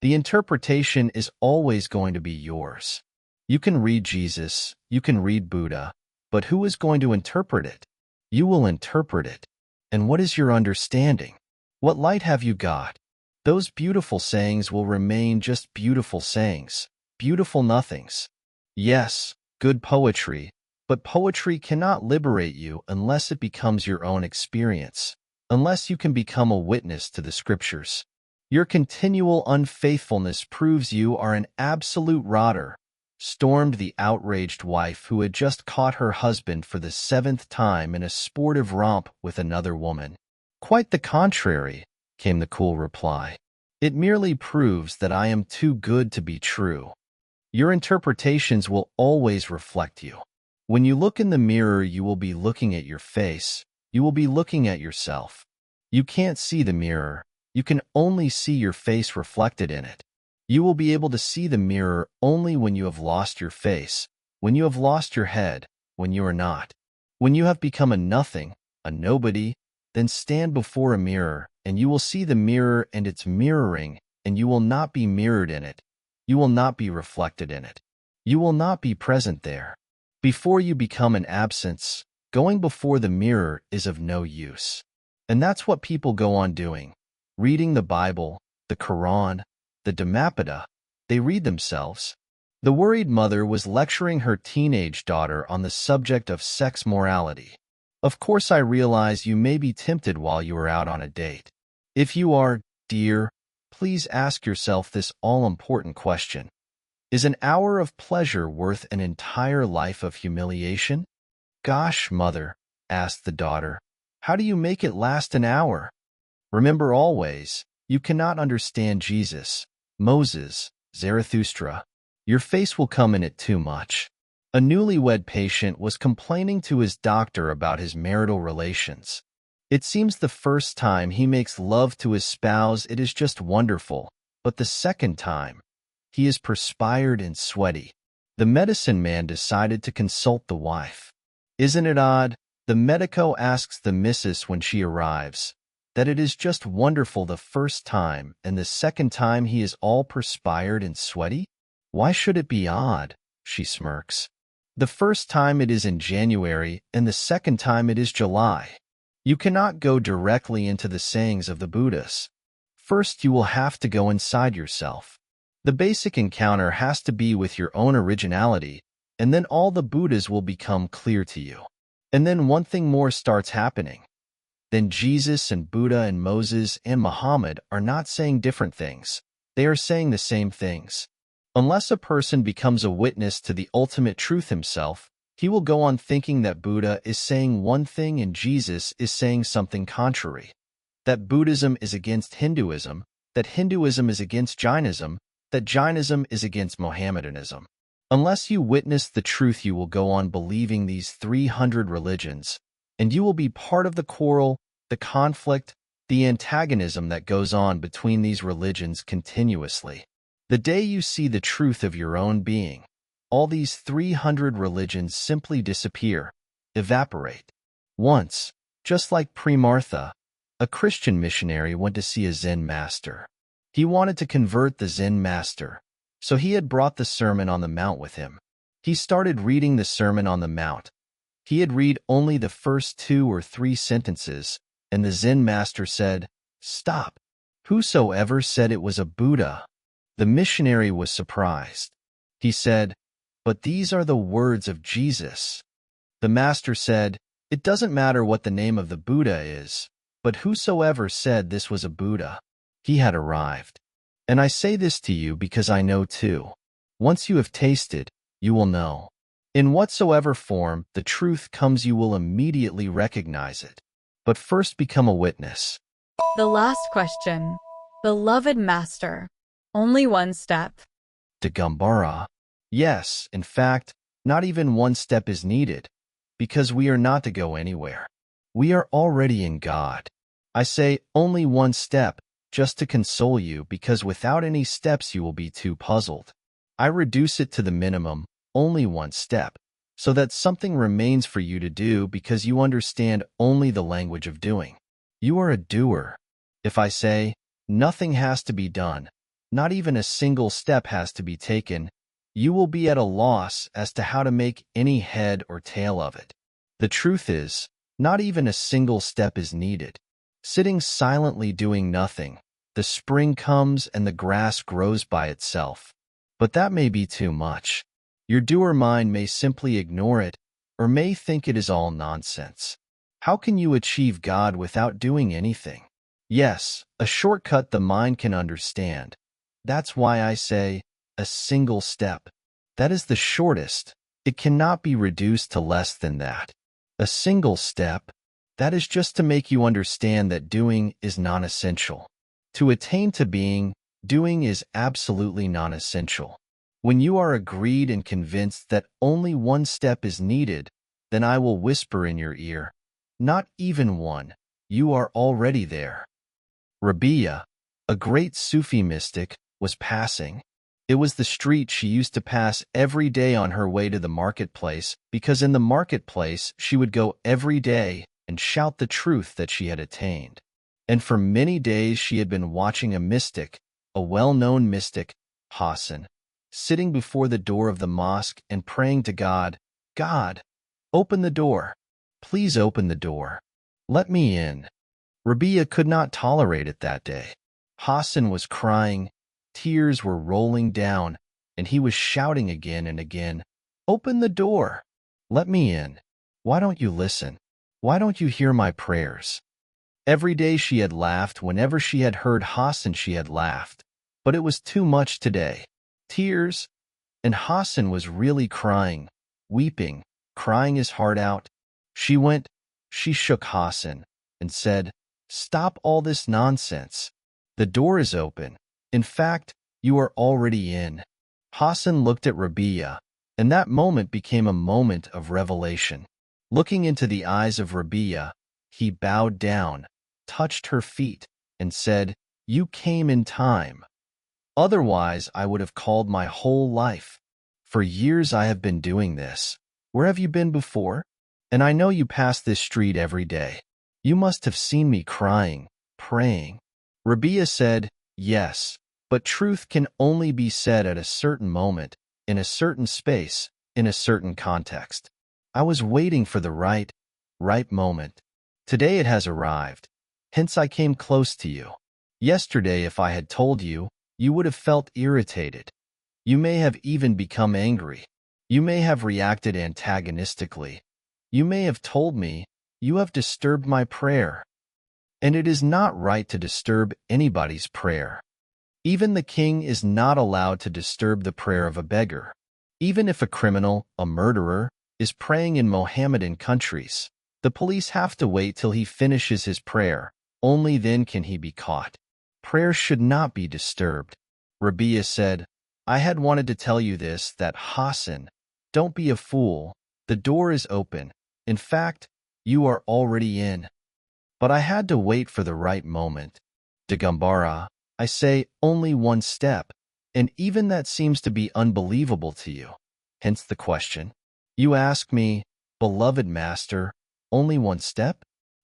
The interpretation is always going to be yours. You can read Jesus, you can read Buddha, but who is going to interpret it? You will interpret it. And what is your understanding? What light have you got? Those beautiful sayings will remain just beautiful sayings, beautiful nothings. Yes, good poetry, but poetry cannot liberate you unless it becomes your own experience, unless you can become a witness to the scriptures. Your continual unfaithfulness proves you are an absolute rotter, stormed the outraged wife who had just caught her husband for the 7th time in a sportive romp with another woman. "Quite the contrary," came the cool reply. "It merely proves that I am too good to be true." Your interpretations will always reflect you. When you look in the mirror, you will be looking at your face. You will be looking at yourself. You can't see the mirror. You can only see your face reflected in it. You will be able to see the mirror only when you have lost your face, when you have lost your head, when you are not. When you have become a nothing, a nobody, then stand before a mirror, and you will see the mirror and its mirroring, and you will not be mirrored in it. You will not be reflected in it. You will not be present there. Before you become an absence, going before the mirror is of no use. And that's what people go on doing. Reading the Bible, the Quran, the Dhammapada, they read themselves. The worried mother was lecturing her teenage daughter on the subject of sex morality. "Of course I realize you may be tempted while you are out on a date. If you are, dear, please ask yourself this all-important question. Is an hour of pleasure worth an entire life of humiliation?" "Gosh, mother," asked the daughter, "how do you make it last an hour?" Remember always, you cannot understand Jesus, Moses, Zarathustra. Your face will come in it too much. A newlywed patient was complaining to his doctor about his marital relations. It seems the first time he makes love to his spouse it is just wonderful, but the second time, he is perspired and sweaty. The medicine man decided to consult the wife. Isn't it odd? The medico asks the missus when she arrives, that it is just wonderful the first time, and the second time he is all perspired and sweaty? Why should it be odd? She smirks. The first time it is in January, and the second time it is July. You cannot go directly into the sayings of the Buddhas. First, you will have to go inside yourself. The basic encounter has to be with your own originality, and then all the Buddhas will become clear to you. And then one thing more starts happening. Then Jesus and Buddha and Moses and Muhammad are not saying different things. They are saying the same things. Unless a person becomes a witness to the ultimate truth himself, he will go on thinking that Buddha is saying one thing and Jesus is saying something contrary. That Buddhism is against Hinduism, that Hinduism is against Jainism, that Jainism is against Mohammedanism. Unless you witness the truth, you will go on believing these 300 religions, and you will be part of the quarrel, the conflict, the antagonism that goes on between these religions continuously. The day you see the truth of your own being, all these 300 religions simply disappear, evaporate. Once, just like Pre-Martha, a Christian missionary went to see a Zen master. He wanted to convert the Zen master, so he had brought the Sermon on the Mount with him. He started reading the Sermon on the Mount. He had read only the first 2 or 3 sentences, and the Zen master said, "Stop. Whosoever said it was a Buddha?" The missionary was surprised. He said, "But these are the words of Jesus." The master said, "It doesn't matter what the name of the Buddha is, but whosoever said this was a Buddha." He had arrived. And I say this to you because I know too. Once you have tasted, you will know. In whatsoever form the truth comes, you will immediately recognize it. But first become a witness. The last question. Beloved Master, only one step. Digambara. Yes, in fact, not even one step is needed, because we are not to go anywhere. We are already in God. I say only one step, just to console you, because without any steps you will be too puzzled. I reduce it to the minimum, only one step, so that something remains for you to do, because you understand only the language of doing. You are a doer. If I say, nothing has to be done, not even a single step has to be taken, you will be at a loss as to how to make any head or tail of it. The truth is, not even a single step is needed. Sitting silently doing nothing, the spring comes and the grass grows by itself. But that may be too much. Your doer mind may simply ignore it, or may think it is all nonsense. How can you achieve God without doing anything? Yes, a shortcut the mind can understand. That's why I say, a single step. That is the shortest. It cannot be reduced to less than that. A single step, that is just to make you understand that doing is non-essential. To attain to being, doing is absolutely non-essential. When you are agreed and convinced that only one step is needed, then I will whisper in your ear, not even one, you are already there. Rabi'a, a great Sufi mystic, was passing. It was the street she used to pass every day on her way to the marketplace, because in the marketplace she would go every day and shout the truth that she had attained. And for many days she had been watching a mystic, a well-known mystic, Hassan, sitting before the door of the mosque and praying to God, "God, open the door. Please open the door. Let me in." Rabi'a could not tolerate it that day. Hassan was crying, tears were rolling down, and he was shouting again and again, "Open the door. Let me in. Why don't you listen? Why don't you hear my prayers?" Every day she had laughed. Whenever she had heard Hassan, she had laughed. But it was too much today. Tears, and Hassan was really crying, weeping, crying his heart out. She shook Hassan and said, "Stop all this nonsense. The door is open. In fact, you are already in." Hassan looked at Rabi'a, and that moment became a moment of revelation. Looking into the eyes of Rabi'a, he bowed down, touched her feet, and said, "You came in time. Otherwise, I would have called my whole life." For years I have been doing this. Where have you been before? And I know you pass this street every day. You must have seen me crying, praying. Rabia said, yes, but truth can only be said at a certain moment, in a certain space, in a certain context. I was waiting for the right moment. Today it has arrived. Hence I came close to you. Yesterday, if I had told you, you would have felt irritated. You may have even become angry. You may have reacted antagonistically. You may have told me, you have disturbed my prayer. And it is not right to disturb anybody's prayer. Even the king is not allowed to disturb the prayer of a beggar. Even if a criminal, a murderer, is praying in Mohammedan countries, the police have to wait till he finishes his prayer. Only then can he be caught. Prayer should not be disturbed. Rabia said, I had wanted to tell you this, that Hassan, don't be a fool. The door is open. In fact, you are already in. But I had to wait for the right moment. Digambara, I say only one step, and even that seems to be unbelievable to you. Hence the question. You ask me, beloved master, only one step?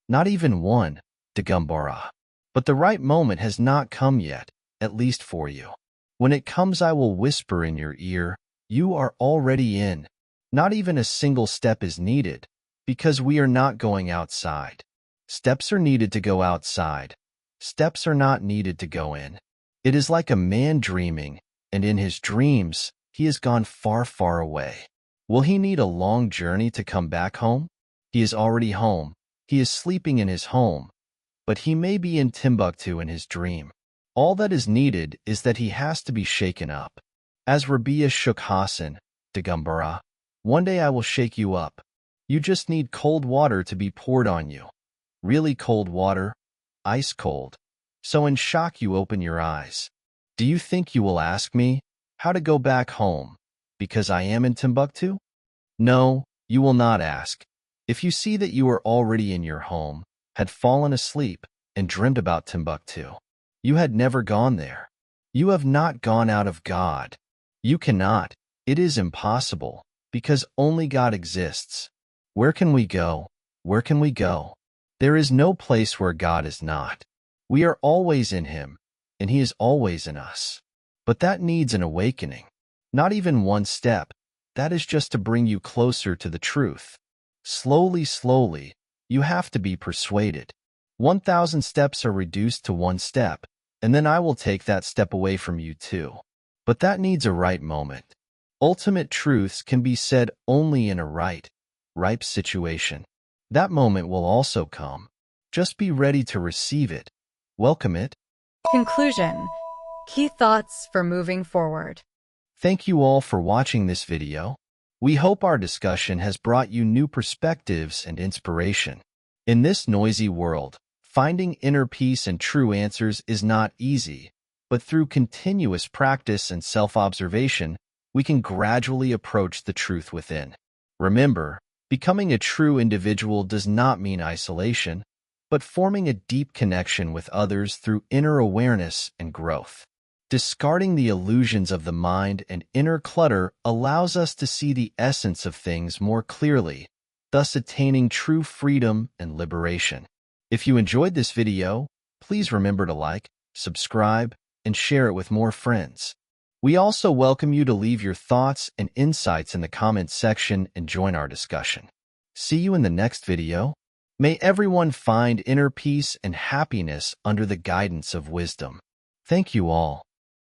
Not even one, Digambara. But the right moment has not come yet, at least for you. When it comes, I will whisper in your ear, you are already in. Not even a single step is needed, because we are not going outside. Steps are needed to go outside. Steps are not needed to go in. It is like a man dreaming, and in his dreams, he has gone far, far away. Will he need a long journey to come back home? He is already home. He is sleeping in his home, but he may be in Timbuktu in his dream. All that is needed is that he has to be shaken up. As Rabia shook Hassan, Digambara, one day I will shake you up. You just need cold water to be poured on you. Really cold water, ice cold. So in shock you open your eyes. Do you think you will ask me how to go back home because I am in Timbuktu? No, you will not ask. If you see that you are already in your home, had fallen asleep, and dreamed about Timbuktu, you had never gone there. You have not gone out of God. You cannot. It is impossible, because only God exists. Where can we go? Where can we go? There is no place where God is not. We are always in Him, and He is always in us. But that needs an awakening. Not even one step. That is just to bring you closer to the truth. Slowly, slowly, you have to be persuaded. 1,000 steps are reduced to one step, and then I will take that step away from you too. But that needs a right moment. Ultimate truths can be said only in a ripe situation. That moment will also come. Just be ready to receive it. Welcome it. Conclusion. Key thoughts for moving forward. Thank you all for watching this video. We hope our discussion has brought you new perspectives and inspiration. In this noisy world, finding inner peace and true answers is not easy, but through continuous practice and self-observation, we can gradually approach the truth within. Remember, becoming a true individual does not mean isolation, but forming a deep connection with others through inner awareness and growth. Discarding the illusions of the mind and inner clutter allows us to see the essence of things more clearly, thus attaining true freedom and liberation. If you enjoyed this video, please remember to like, subscribe, and share it with more friends. We also welcome you to leave your thoughts and insights in the comments section and join our discussion. See you in the next video. May everyone find inner peace and happiness under the guidance of wisdom. Thank you all.